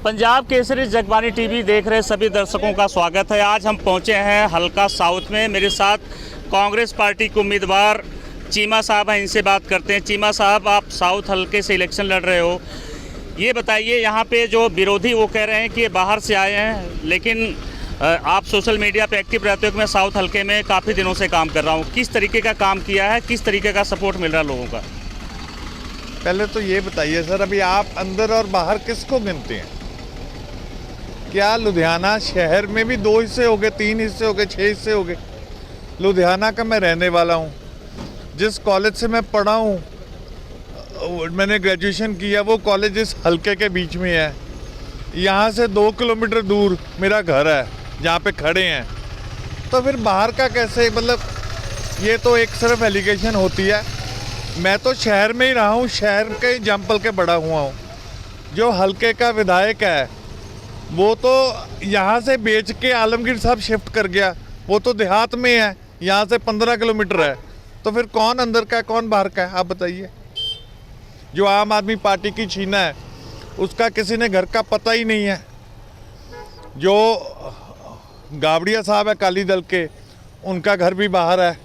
Punjab Kesari Jagbani TV देख रहे सभी दर्शकों का स्वागत है। आज हम पहुंचे हैं हल्का साउथ में। मेरे साथ कांग्रेस पार्टी के उम्मीदवार चीमा साहब हैं, इनसे बात करते हैं। चीमा साहब, आप साउथ हल्के से इलेक्शन लड़ रहे हो, ये बताइए, यहाँ पे जो विरोधी वो कह रहे हैं कि ये बाहर से आए हैं, लेकिन आप सोशल मीडिया पे एक्टिव रहते हो कि मैं साउथ हल्के में काफ़ी दिनों से काम कर रहा हूँ। किस तरीके का काम किया है, किस तरीके का सपोर्ट मिल रहा है लोगों का? पहले तो ये बताइए सर, अभी आप अंदर और बाहर किसको गिनते हैं? क्या लुधियाना शहर में भी 2 हिस्से हो गए, 3 हिस्से हो गए, 6 हिस्से हो गए? लुधियाना का मैं रहने वाला हूँ। जिस कॉलेज से मैं पढ़ा हूँ, मैंने ग्रेजुएशन किया, वो कॉलेज इस हल्के के बीच में है। यहाँ से 2 किलोमीटर दूर मेरा घर है जहाँ पे खड़े हैं। तो फिर बाहर का कैसे, मतलब ये तो एक सिर्फ एलिगेशन होती है। मैं तो शहर में ही रहा हूँ, शहर के जम पल के बड़ा हुआ हूँ। जो हल्के का विधायक है वो तो यहाँ से बेच के आलमगीर साहब शिफ्ट कर गया, वो तो देहात में है, यहाँ से 15 किलोमीटर है। तो फिर कौन अंदर का है, कौन बाहर का है, आप बताइए। जो आम आदमी पार्टी की छीना है उसका किसी ने घर का पता ही नहीं है। जो गावड़िया साहब है अकाली दल के, उनका घर भी बाहर है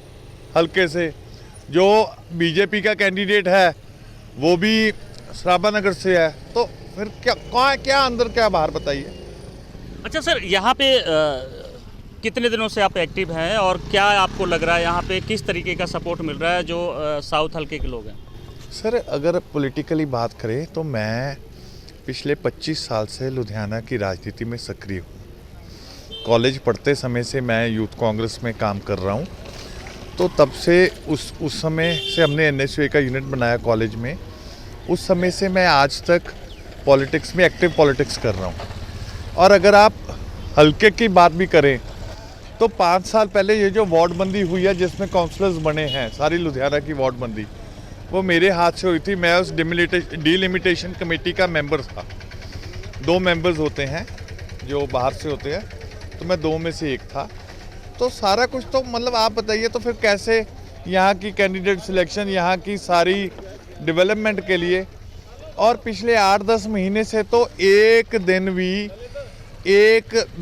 हल्के से। जो बीजेपी का कैंडिडेट है वो भी सराबा नगर से है। तो फिर क्या अंदर क्या बाहर, बताइए। अच्छा सर, यहाँ पे कितने दिनों से आप एक्टिव हैं और क्या आपको लग रहा है यहाँ पे किस तरीके का सपोर्ट मिल रहा है जो साउथ हल्के के लोग हैं? सर, अगर पॉलिटिकली बात करें तो मैं पिछले 25 साल से लुधियाना की राजनीति में सक्रिय हूँ। कॉलेज पढ़ते समय से मैं यूथ कांग्रेस में काम कर रहा हूँ। तो तब से उस समय से हमने NSUA का यूनिट बनाया कॉलेज में। उस समय से मैं आज तक पॉलिटिक्स में एक्टिव पॉलिटिक्स कर रहा हूँ। और अगर आप हल्के की बात भी करें तो 5 साल पहले ये जो वार्ड बंदी हुई है जिसमें काउंसलर्स बने हैं, सारी लुधियाना की वार्ड बंदी, वो मेरे हाथ से हुई थी। मैं उस डिलिमिटेशन कमेटी का मेंबर था। 2 मेंबर्स होते हैं जो बाहर से होते हैं, तो मैं 2 में से एक था। तो सारा कुछ तो मतलब आप बताइए, तो फिर कैसे यहाँ की कैंडिडेट सिलेक्शन, यहाँ की सारी डेवलपमेंट के लिए। और पिछले 8-10 महीने से तो एक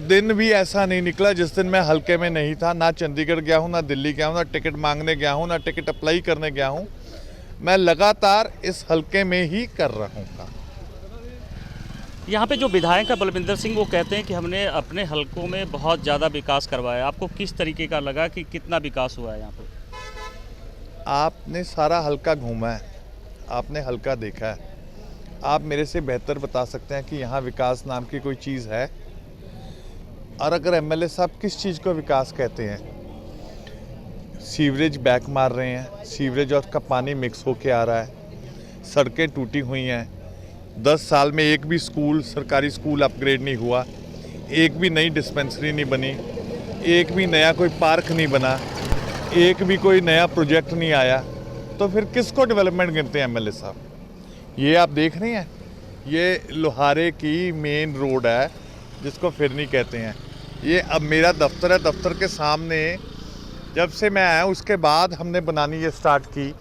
दिन भी ऐसा नहीं निकला जिस दिन मैं हल्के में नहीं था। ना चंडीगढ़ गया हूँ, ना दिल्ली गया हूँ, ना टिकट मांगने गया हूँ, ना टिकट अप्लाई करने गया हूँ। मैं लगातार इस हल्के में ही कर रहा हूँ काम। यहाँ पे जो विधायक है बलविंदर सिंह, वो कहते हैं कि हमने अपने हलकों में बहुत ज़्यादा विकास करवाया। आपको किस तरीके का लगा कि कितना विकास हुआ है यहाँ पे? आपने सारा हल्का घूमा है, आपने हल्का देखा है। आप मेरे से बेहतर बता सकते हैं कि यहाँ विकास नाम की कोई चीज़ है। और अगर MLA साहब किस चीज़ को विकास कहते हैं? सीवरेज बैक मार रहे हैं, सीवरेज और का पानी मिक्स होके आ रहा है, सड़कें टूटी हुई हैं। 10 साल में एक भी स्कूल, सरकारी स्कूल अपग्रेड नहीं हुआ, एक भी नई डिस्पेंसरी नहीं बनी, एक भी नया कोई पार्क नहीं बना, एक भी कोई नया प्रोजेक्ट नहीं आया। तो फिर किसको डेवलपमेंट गिनते हैं MLA साहब? ये आप देख रहे हैं, ये लोहारे की मेन रोड है जिसको फिरनी कहते हैं। ये अब मेरा दफ्तर है, दफ्तर के सामने जब से मैं आया उसके बाद हमने बनानी ये स्टार्ट की।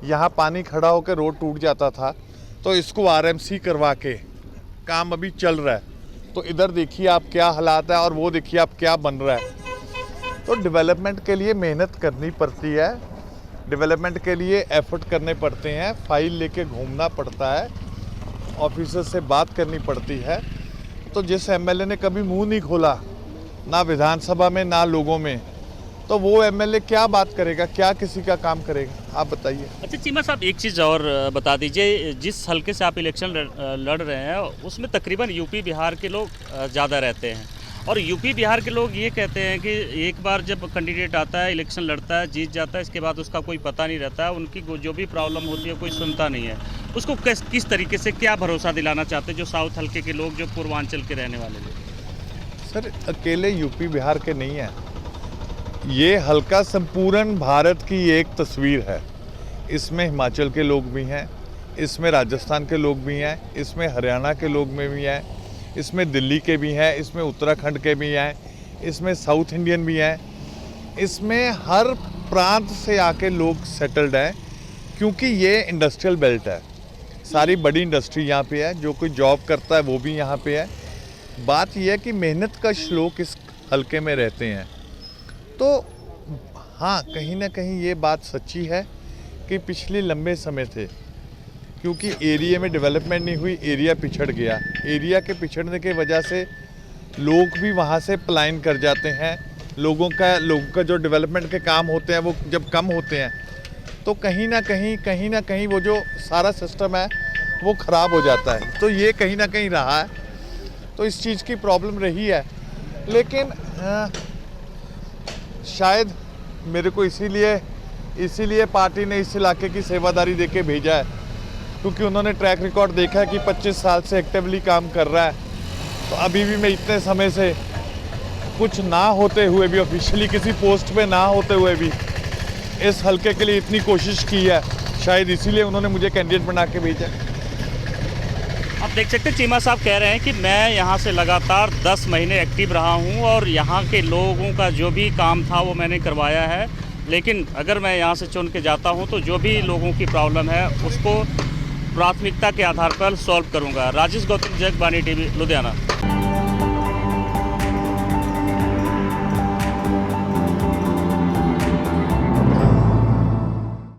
यहाँ पानी खड़ा होकर रोड टूट जाता था, तो इसको RMC करवा के काम अभी चल रहा है। तो इधर देखिए आप क्या हालात है और वो देखिए आप क्या बन रहा है। तो डेवलपमेंट के लिए मेहनत करनी पड़ती है, डेवलपमेंट के लिए एफर्ट करने पड़ते हैं, फाइल लेके घूमना पड़ता है, ऑफिसर से बात करनी पड़ती है। तो जिस MLA ने कभी मुंह नहीं खोला, ना विधानसभा में ना लोगों में, तो वो MLA क्या बात करेगा, क्या किसी का काम करेगा, आप बताइए। अच्छा चीमा साहब, एक चीज़ और बता दीजिए, जिस हल्के से आप इलेक्शन लड़ रहे हैं उसमें तकरीबन यूपी बिहार के लोग ज़्यादा रहते हैं। और यूपी बिहार के लोग ये कहते हैं कि एक बार जब कैंडिडेट आता है, इलेक्शन लड़ता है, जीत जाता है, इसके बाद उसका कोई पता नहीं रहता है, उनकी जो भी प्रॉब्लम होती है कोई सुनता नहीं है। उसको किस तरीके से क्या भरोसा दिलाना चाहते हैं जो साउथ हल्के के लोग, जो पूर्वांचल के रहने वाले लोग? सर, अकेले यूपी बिहार के नहीं है, ये हल्का संपूर्ण भारत की एक तस्वीर है। इसमें हिमाचल के लोग भी हैं, इसमें राजस्थान के लोग भी हैं, इसमें हरियाणा के लोग में भी हैं, इसमें दिल्ली के भी हैं, इसमें उत्तराखंड के भी हैं, इसमें साउथ इंडियन भी हैं, इसमें हर प्रांत से आके लोग सेटल्ड हैं। क्योंकि ये इंडस्ट्रियल बेल्ट है, सारी बड़ी इंडस्ट्री यहाँ पे है, जो कोई जॉब करता है वो भी यहाँ पे है। बात यह है कि मेहनत का श्लोक इस हलके में रहते हैं। तो हाँ, कहीं ना कहीं ये बात सच्ची है कि पिछले लंबे समय थे, क्योंकि एरिया में डेवलपमेंट नहीं हुई, एरिया पिछड़ गया। एरिया के पिछड़ने की वजह से लोग भी वहाँ से पलायन कर जाते हैं। लोगों का जो डेवलपमेंट के काम होते हैं वो जब कम होते हैं तो कहीं ना कहीं वो जो सारा सिस्टम है वो ख़राब हो जाता है। तो ये कहीं ना कहीं रहा है, तो इस चीज़ की प्रॉब्लम रही है। लेकिन शायद मेरे को इसीलिए पार्टी ने इस इलाके की सेवादारी देके भेजा है, क्योंकि उन्होंने ट्रैक रिकॉर्ड देखा है कि 25 साल से एक्टिवली काम कर रहा है। तो अभी भी मैं इतने समय से कुछ ना होते हुए भी, ऑफिशियली किसी पोस्ट पे ना होते हुए भी इस हलके के लिए इतनी कोशिश की है। शायद इसीलिए उन्होंने मुझे कैंडिडेट बना के भेजा। आप देख सकते हैं चीमा साहब कह रहे हैं कि मैं यहाँ से लगातार 10 महीने एक्टिव रहा हूँ और यहाँ के लोगों का जो भी काम था वो मैंने करवाया है। लेकिन अगर मैं यहाँ से चुन के जाता हूँ तो जो भी लोगों की प्रॉब्लम है उसको प्राथमिकता के आधार पर सॉल्व करूँगा। राजेश गौतम, जगबानी टीवी, लुधियाना।